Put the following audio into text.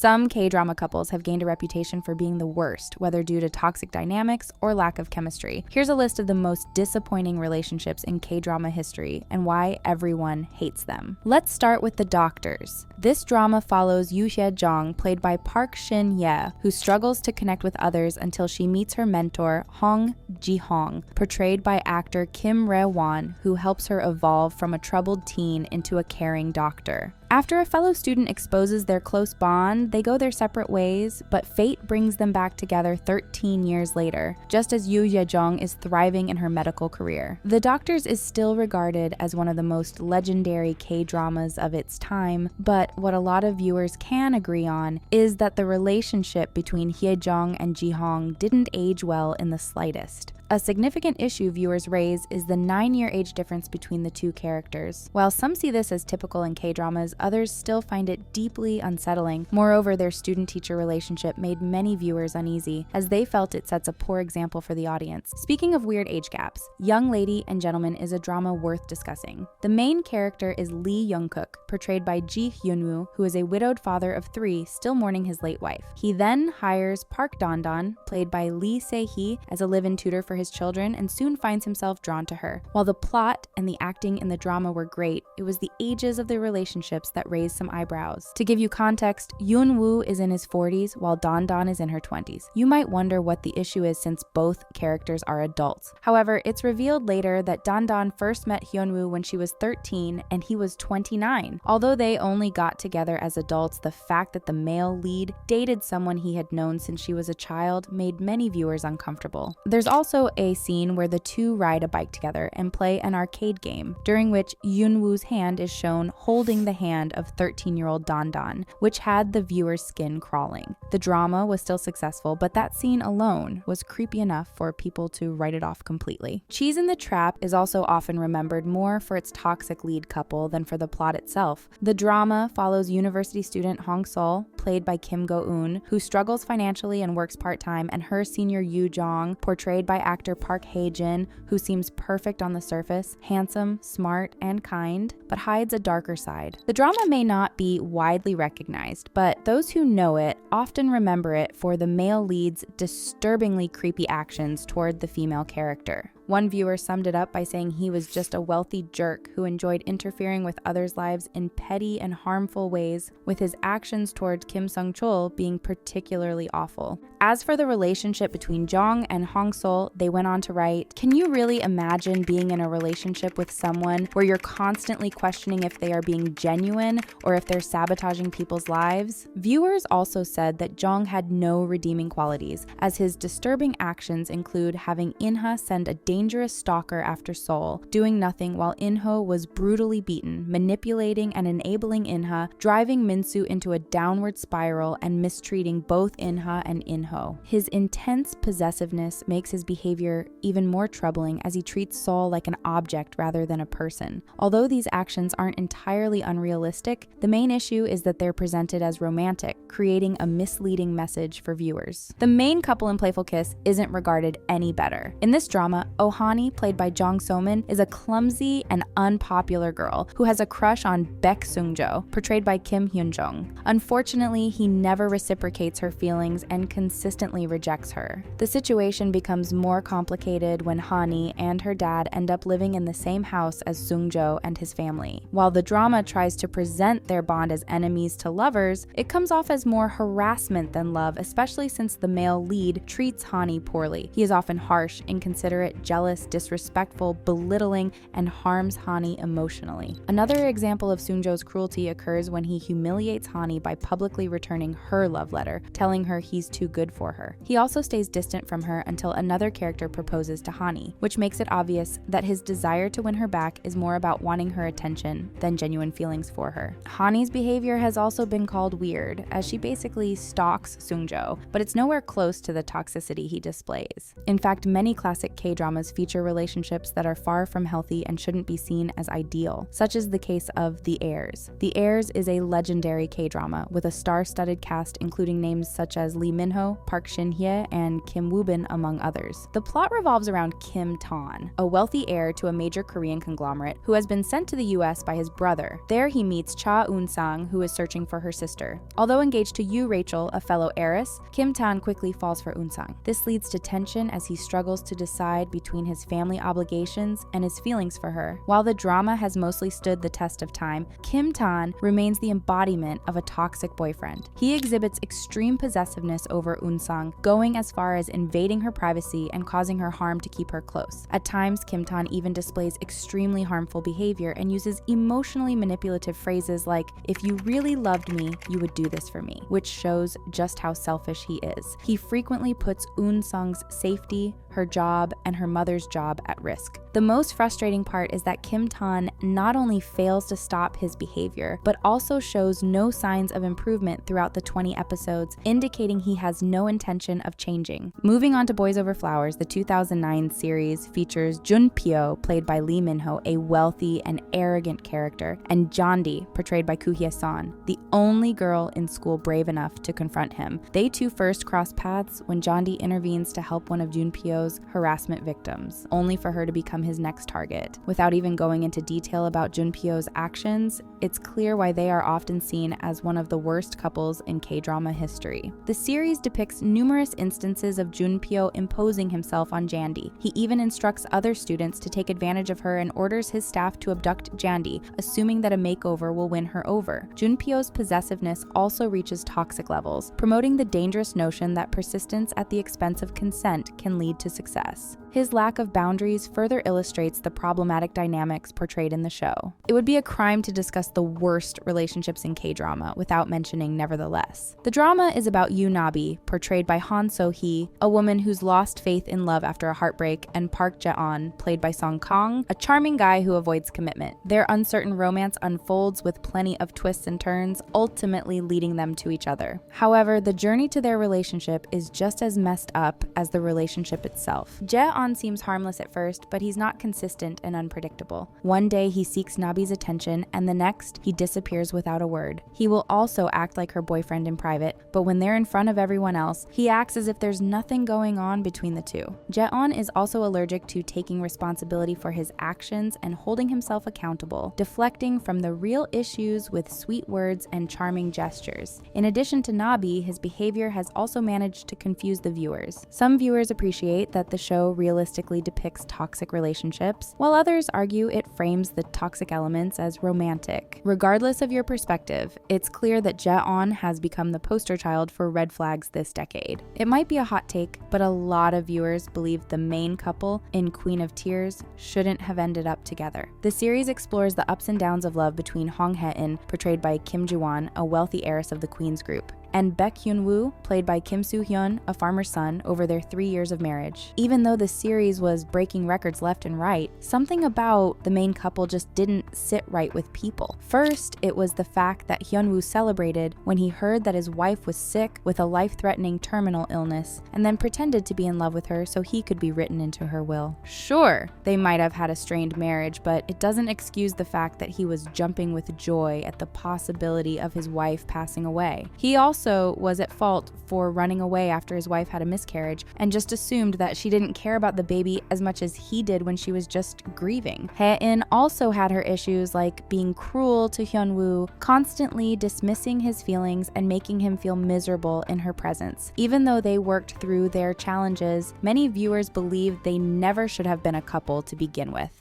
Some K-drama couples have gained a reputation for being the worst, whether due to toxic dynamics or lack of chemistry. Here's a list of the most disappointing relationships in K-drama history and why everyone hates them. Let's start with The Doctors. This drama follows Yoo Hye-jong, played by Park Shin-ye, who struggles to connect with others until she meets her mentor, Hong Ji-hong, portrayed by actor Kim Rae-won, who helps her evolve from a troubled teen into a caring doctor. After a fellow student exposes their close bond, they go their separate ways, but fate brings them back together 13 years later, just as Yoo Hye-jong is thriving in her medical career. The Doctors is still regarded as one of the most legendary K-dramas of its time, but what a lot of viewers can agree on is that the relationship between Hye-jong and Ji-hong didn't age well in the slightest. A significant issue viewers raise is the 9-year age difference between the two characters. While some see this as typical in K-dramas, others still find it deeply unsettling. Moreover, their student-teacher relationship made many viewers uneasy, as they felt it sets a poor example for the audience. Speaking of weird age gaps, Young Lady and Gentleman is a drama worth discussing. The main character is Lee Young-kook, portrayed by Ji Hyun-woo, who is a widowed father of 3, still mourning his late wife. He then hires Park Dan-dan, played by Lee Se-hee, as a live-in tutor for his children, and soon finds himself drawn to her. While the plot and the acting in the drama were great, it was the ages of their relationships that raised some eyebrows. To give you context, Yoon-woo is in his 40s while Dan-dan is in her 20s. You might wonder what the issue is since both characters are adults. However, it's revealed later that Dan-dan first met Hyun-woo when she was 13 and he was 29. Although they only got together as adults, the fact that the male lead dated someone he had known since she was a child made many viewers uncomfortable. There's also a scene where the two ride a bike together and play an arcade game, during which Yoon-woo's hand is shown holding the hand of 13-year-old Dan-dan, which had the viewer's skin crawling. The drama was still successful, but that scene alone was creepy enough for people to write it off completely. Cheese in the Trap is also often remembered more for its toxic lead couple than for the plot itself. The drama follows university student Hong Sol, played by Kim Go-eun, who struggles financially and works part-time, and her senior Yoo Jong, portrayed by actor Park Hae-jin, who seems perfect on the surface, handsome, smart, and kind, but hides a darker side. The drama may not be widely recognized, but those who know it often remember it for the male lead's disturbingly creepy actions toward the female character. One viewer summed it up by saying he was just a wealthy jerk who enjoyed interfering with others' lives in petty and harmful ways, with his actions towards Kim Sung-chul being particularly awful. As for the relationship between Jong and Hong Sol, they went on to write, "Can you really imagine being in a relationship with someone where you're constantly questioning if they are being genuine or if they're sabotaging people's lives?" Viewers also said that Jong had no redeeming qualities, as his disturbing actions include having In-ha send a dangerous stalker after Sol, doing nothing while In-ho was brutally beaten, manipulating and enabling In-ha, driving Min-soo into a downward spiral and mistreating both In-ha and In-ho. His intense possessiveness makes his behavior even more troubling as he treats Sol like an object rather than a person. Although these actions aren't entirely unrealistic, the main issue is that they're presented as romantic, creating a misleading message for viewers. The main couple in Playful Kiss isn't regarded any better. In this drama, Oh-hani, played by Jong So-min, is a clumsy and unpopular girl who has a crush on Baek Sung-jo, portrayed by Kim Hyun-jong. Unfortunately, he never reciprocates her feelings and consistently rejects her. The situation becomes more complicated when Hani and her dad end up living in the same house as Sung-jo and his family. While the drama tries to present their bond as enemies to lovers, it comes off as more harassment than love, especially since the male lead treats Hani poorly. He is often harsh, inconsiderate, jealous, disrespectful, belittling, and harms Hani emotionally. Another example of Sung-jo's cruelty occurs when he humiliates Hani by publicly returning her love letter, telling her he's too good for her. He also stays distant from her until another character proposes to Hani, which makes it obvious that his desire to win her back is more about wanting her attention than genuine feelings for her. Hani's behavior has also been called weird, as she basically stalks Sung-jo, but it's nowhere close to the toxicity he displays. In fact, many classic K-dramas feature relationships that are far from healthy and shouldn't be seen as ideal, such as the case of The Heirs. The Heirs is a legendary K-drama with a star-studded cast including names such as Lee Min-ho, Park Shin-hye, and Kim Woo-bin, among others. The plot revolves around Kim Tawn, a wealthy heir to a major Korean conglomerate who has been sent to the US by his brother. There he meets Cha Eun-sang, who is searching for her sister. Although engaged to Yoo Rachel, a fellow heiress, Kim Tawn quickly falls for Eun-sang. This leads to tension as he struggles to decide between his family obligations and his feelings for her. While the drama has mostly stood the test of time, Kim Tawn remains the embodiment of a toxic boyfriend. He exhibits extreme possessiveness over Eun-sang, going as far as invading her privacy and causing her harm to keep her close. At times, Kim Tawn even displays extremely harmful behavior and uses emotionally manipulative phrases like, "If you really loved me, you would do this for me," which shows just how selfish he is. He frequently puts Eun-sang's safety, her job, and her mother's job at risk. The most frustrating part is that Kim Tawn not only fails to stop his behavior, but also shows no signs of improvement throughout the 20 episodes, indicating he has no intention of changing. Moving on to Boys Over Flowers, the 2009 series features Jun Pyo, played by Lee Min-ho, a wealthy and arrogant character, and Jondi, portrayed by Koo Hye-sun, the only girl in school brave enough to confront him. They two first cross paths when Jondi intervenes to help one of Jun Pyo's harassment victims, only for her to become his next target. Without even going into detail about Jun Pyo's actions, it's clear why they are often seen as one of the worst couples in K-drama history. The series depicts numerous instances of Jun Pyo imposing himself on Jandy. He even instructs other students to take advantage of her and orders his staff to abduct Jandy, assuming that a makeover will win her over. Jun Pyo's possessiveness also reaches toxic levels, promoting the dangerous notion that persistence at the expense of consent can lead to success. His lack of boundaries further illustrates the problematic dynamics portrayed in the show. It would be a crime to discuss the worst relationships in K-drama without mentioning Nevertheless. The drama is about Yoo Nabi, portrayed by Han So-hee, a woman who's lost faith in love after a heartbreak, and Park Jae-on, played by Song Kang, a charming guy who avoids commitment. Their uncertain romance unfolds with plenty of twists and turns, ultimately leading them to each other. However, the journey to their relationship is just as messed up as the relationship itself. Jae-on seems harmless at first, but he's not consistent and unpredictable. One day he seeks Nabi's attention, and the next he disappears without a word. He will also act like her boyfriend in private, but when they're in front of everyone else, he acts as if there's nothing going on between the two. Jae-on is also allergic to taking responsibility for his actions and holding himself accountable, deflecting from the real issues with sweet words and charming gestures. In addition to Nabi, his behavior has also managed to confuse the viewers. Some viewers appreciate that the show realistically depicts toxic relationships, while others argue it frames the toxic elements as romantic. Regardless of your perspective, it's clear that Jae-on has become the poster child for red flags this decade. It might be a hot take, but a lot of viewers believe the main couple in Queen of Tears shouldn't have ended up together. The series explores the ups and downs of love between Hong Hae-in, portrayed by Kim Ji-won, a wealthy heiress of the Queen's group, and Baek Hyun-woo, played by Kim Soo-hyun, a farmer's son, over their 3 years of marriage. Even though the series was breaking records left and right, something about the main couple just didn't sit right with people. First, it was the fact that Hyun-woo celebrated when he heard that his wife was sick with a life-threatening terminal illness, and then pretended to be in love with her so he could be written into her will. Sure, they might have had a strained marriage, but it doesn't excuse the fact that he was jumping with joy at the possibility of his wife passing away. He also was at fault for running away after his wife had a miscarriage and just assumed that she didn't care about the baby as much as he did when she was just grieving. Hae-in also had her issues, like being cruel to Hyun-woo, constantly dismissing his feelings and making him feel miserable in her presence. Even though they worked through their challenges, many viewers believe they never should have been a couple to begin with.